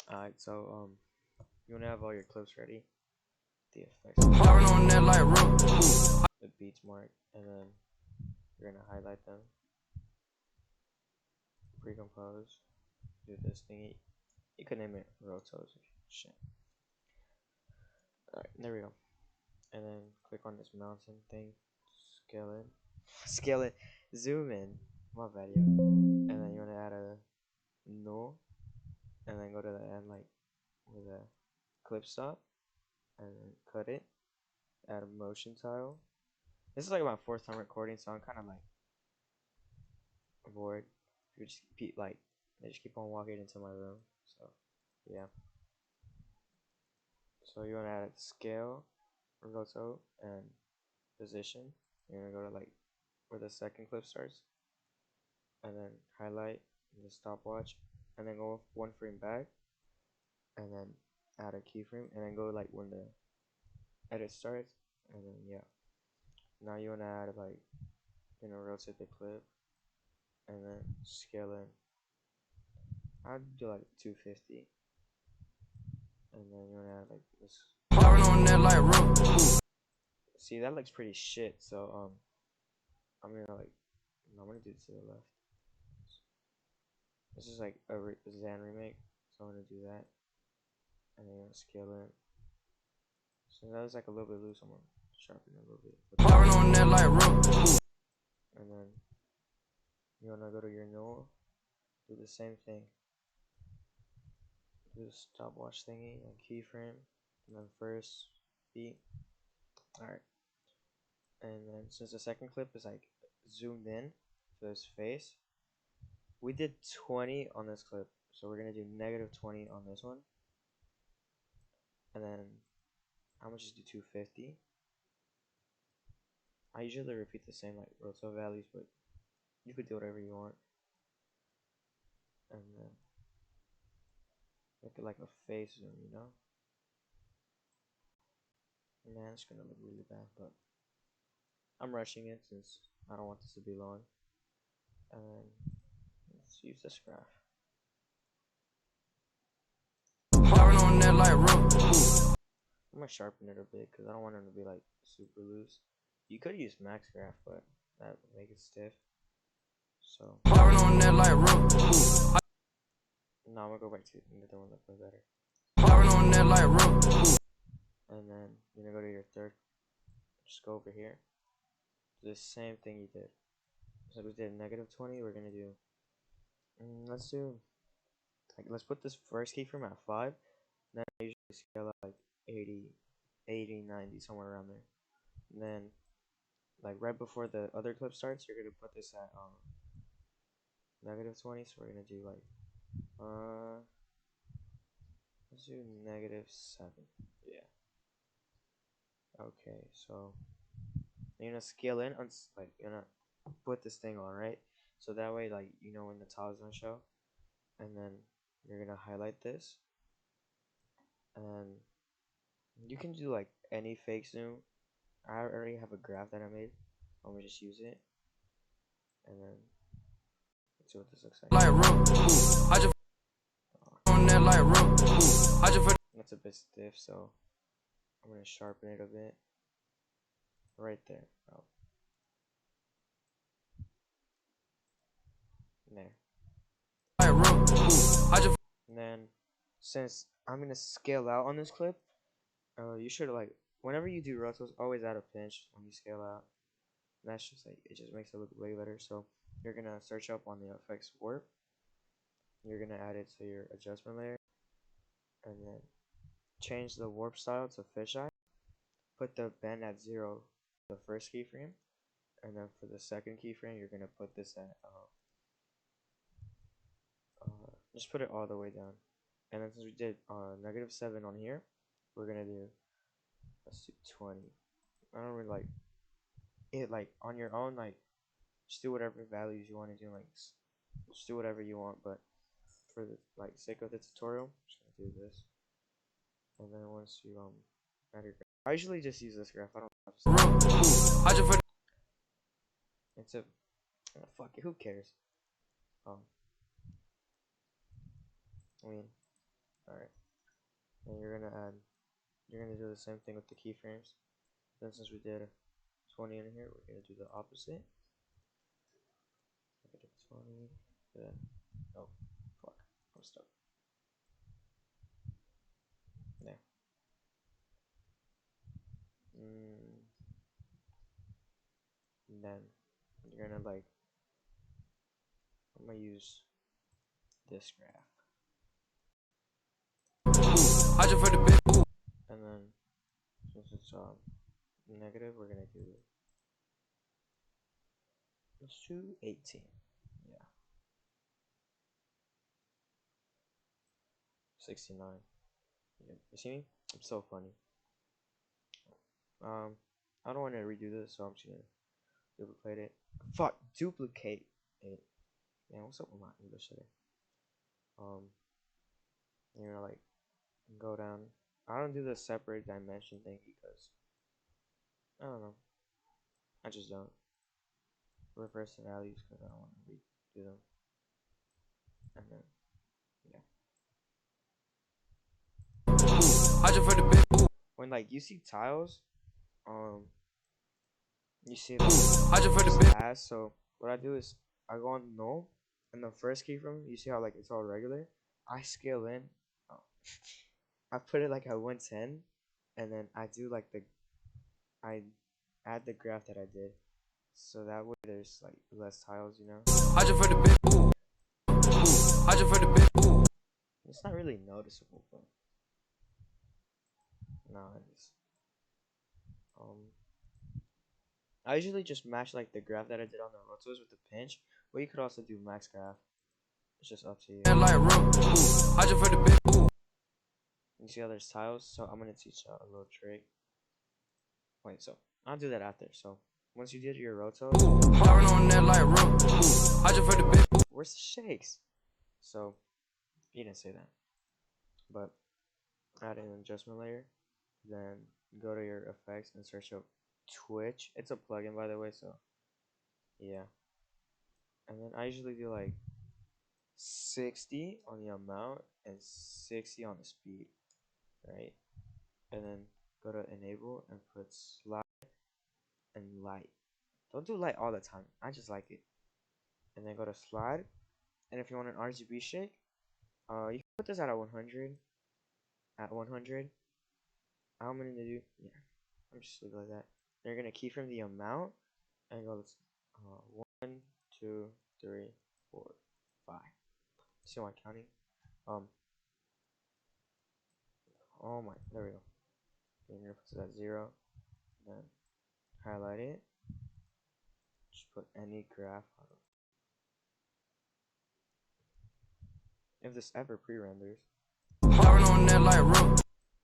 Alright, so you wanna have all your clips ready, the effects, the beats mark, and then you're gonna highlight them, pre-compose, do this thingy. You can name it rotos or shit. Alright, there we go. And then click on this mountain thing, scale it, zoom in, my video, and then you wanna add a no, and then go to the end like with a clip stop, and then cut it, add a motion tile. This is like my 4th time recording, so I'm kind of like bored. You just keep I just keep on walking into my room. So yeah. So you wanna add scale, roto, and position. You're gonna go to like where the second clip starts, and then highlight the stopwatch, and then go 1 frame back, and then add a keyframe, and then go like when the edit starts, and then yeah. Now you wanna add like, rotate the clip, and then scale in. I'd do like 250, and then you wanna add like this. See, that looks pretty shit. So I'm gonna do it to the left. This is like a Zan remake, so I'm gonna do that, and then I'm gonna scale in. So that was like a little bit loose. I'm gonna sharpen it a little bit. And then you wanna go to your node, do the same thing. Do the stopwatch thingy and keyframe, and then first beat. Alright. And then since the second clip is like zoomed in to his face, we did 20 on this clip, so we're gonna do -20 on this one. And then how much is do 250? I usually repeat the same like roto values, but you could do whatever you want. And then make it like a face zoom, Man, it's gonna look really bad, but I'm rushing it since I don't want this to be long. And let's use this graph. I'm gonna sharpen it a bit because I don't want it to be like super loose. You could use max graph, but that would make it stiff. So now I'm gonna go back to the one that plays better. And then you're gonna go to your third. Just go over here. Do the same thing you did. So we did -20. We're gonna do. Let's put this first keyframe at 5. Then I usually scale up like 80, 90, somewhere around there. And then, like right before the other clip starts, you're gonna put this at -20. So we're gonna do like let's do -7. Yeah. Okay, so you're gonna scale in on you're gonna put this thing on, right? So that way, like when the tile's gonna show, and then you're gonna highlight this, and you can do like any fake zoom. I already have a graph that I made. I'm gonna just use it, and then let's see what this looks like. That's a bit stiff, so I'm gonna sharpen it a bit. Right there. Oh. There. And then, since I'm gonna scale out on this clip, you should whenever you do rotos, always add a pinch when you scale out. And that's just it just makes it look way better. So you're gonna search up on the effects warp. You're gonna add it to your adjustment layer, and then change the warp style to fisheye. Put the bend at 0, the first keyframe, and then for the second keyframe, you're gonna put this at just put it all the way down. And then since we did -7 on here, we're gonna do, let's do 20. I don't really like it on your own, just do whatever values you want to do, just do whatever you want, but for the sake of the tutorial, I'm just gonna do this. And then once you add your graph, I usually just use this graph. I don't have it's a fuck it, who cares? I mean, Alright. And you're gonna do the same thing with the keyframes. Then since we did 20 in here, we're gonna do the opposite. I did 20. Then oh fuck, I'm stuck. There. And then you're gonna like, I'm gonna use this graph. And then since it's negative, we're gonna do, let's do 18. Yeah. 69. Yeah. You see me? I'm so funny. I don't want to redo this, so I'm just gonna duplicate it. Fuck, duplicate it. Man, what's up with my English today? You're gonna like go down. I don't do the separate dimension thing because I don't know. I just don't reverse the values because I don't want to redo them. And then yeah. When like you see tiles, you see the as. So what I do is I go on null, and the first keyframe, you see how like it's all regular. I scale in. Oh. I put it like at 110, and then I do like I add the graph that I did, so that way there's like less tiles, you know. It's not really noticeable, but no, it's I usually just match like the graph that I did on the rotos with the pinch, but you could also do max graph. It's just up to you. You see how there's tiles, so I'm gonna teach you a little trick. Wait, so I'll do that after. So once you did your rotos, where's the shakes? So you didn't say that, but add an adjustment layer, then go to your effects and search up Twitch. It's a plugin, by the way, so yeah. And then I usually do like 60 on the amount and 60 on the speed, right? And then go to enable and put slide and light. Don't do light all the time. I just like it. And then go to slide. And if you want an RGB shake, you can put this at 100. At 100. I'm gonna do, yeah. I'm just leave it like that. Then you're gonna keyframe the amount and go 1, 2, 3, 4, 5. See what I'm counting? Oh my, there we go. Then you're gonna put it at 0. Then highlight it. Just put any graph. If this ever pre-renders.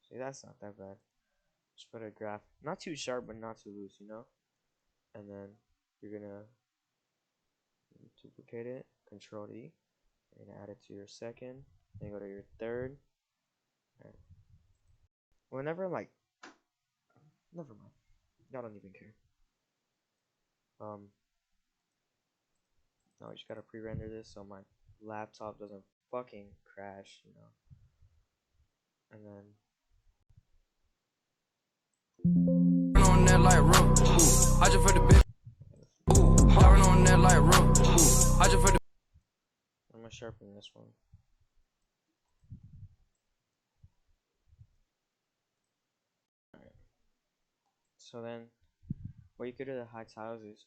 See, that's not that bad. Just put a graph, not too sharp but not too loose, you know. And then you're gonna duplicate it, Control D. You're gonna add it to your second. Then go to your third. And whenever like, never mind. Y'all don't even care. Now I just gotta pre-render this so my laptop doesn't fucking crash, you know. And then on that light room. I just for the bit. On that light room. I just for the. I'm gonna sharpen this one. Alright. So then what you could do to hide tiles is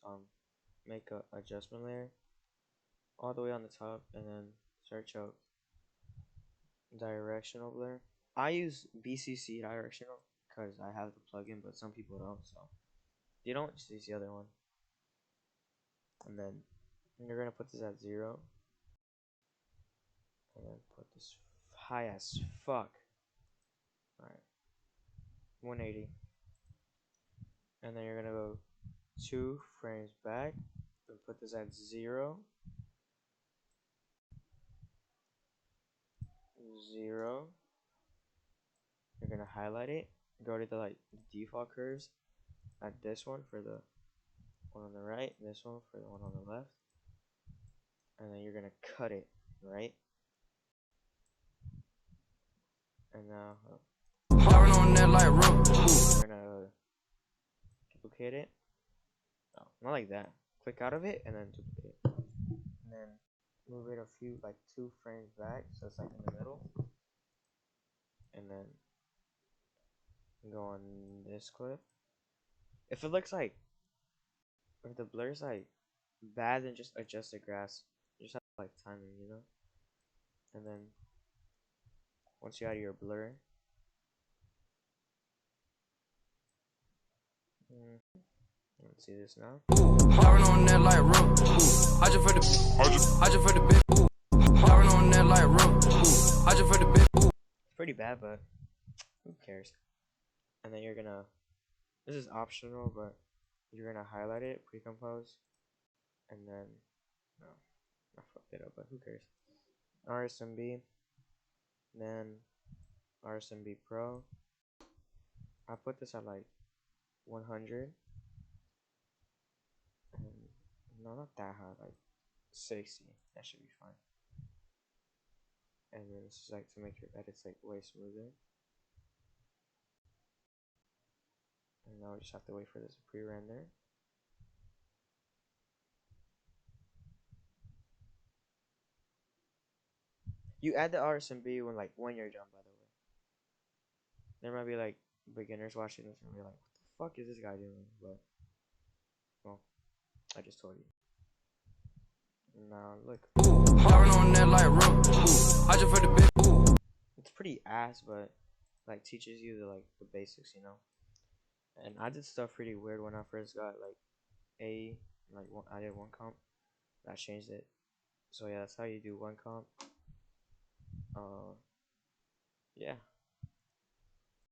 make a adjustment layer all the way on the top and then search out directional blur. I use BCC directional because I have the plugin, but some people don't, so if you don't, just use the other one. And then you're gonna put this at 0 and then put this high as fuck. Alright, 180. And then you're gonna go 2 frames back and put this at 0, 0. You're gonna highlight it, go to the like default curves, add this one for the one on the right, this one for the one on the left, and then you're gonna cut it, right? And now on that like we're gonna duplicate it. No, not like that. Click out of it and then duplicate. And then move it a few, like 2 frames back, so it's like in the middle. And then go on this clip. If it looks like, if the blur's like bad, then just adjust the grass. You just have like timing, you know. And then once you add your blur, let's see this now. on that like I just for the bit. On that like I just for the bit. It's pretty bad, but who cares? And then you're gonna, this is optional, but you're gonna highlight it, pre-compose, and then, no, I fucked it up, but who cares? RSMB, then RSMB Pro. I put this at like 100, and no, not that high, like 60. That should be fine. And then this is like to make your edits like way smoother. And now we just have to wait for this to pre-render. You add the RSMB when you're done, by the way. There might be like beginners watching this and be like, what the fuck is this guy doing? But well, I just told you. Now look. on that like I just for the bit. It's pretty ass, but like teaches you the basics, you know. And I did stuff pretty weird when I first got like I did one comp. I changed it. So yeah, that's how you do one comp. Yeah.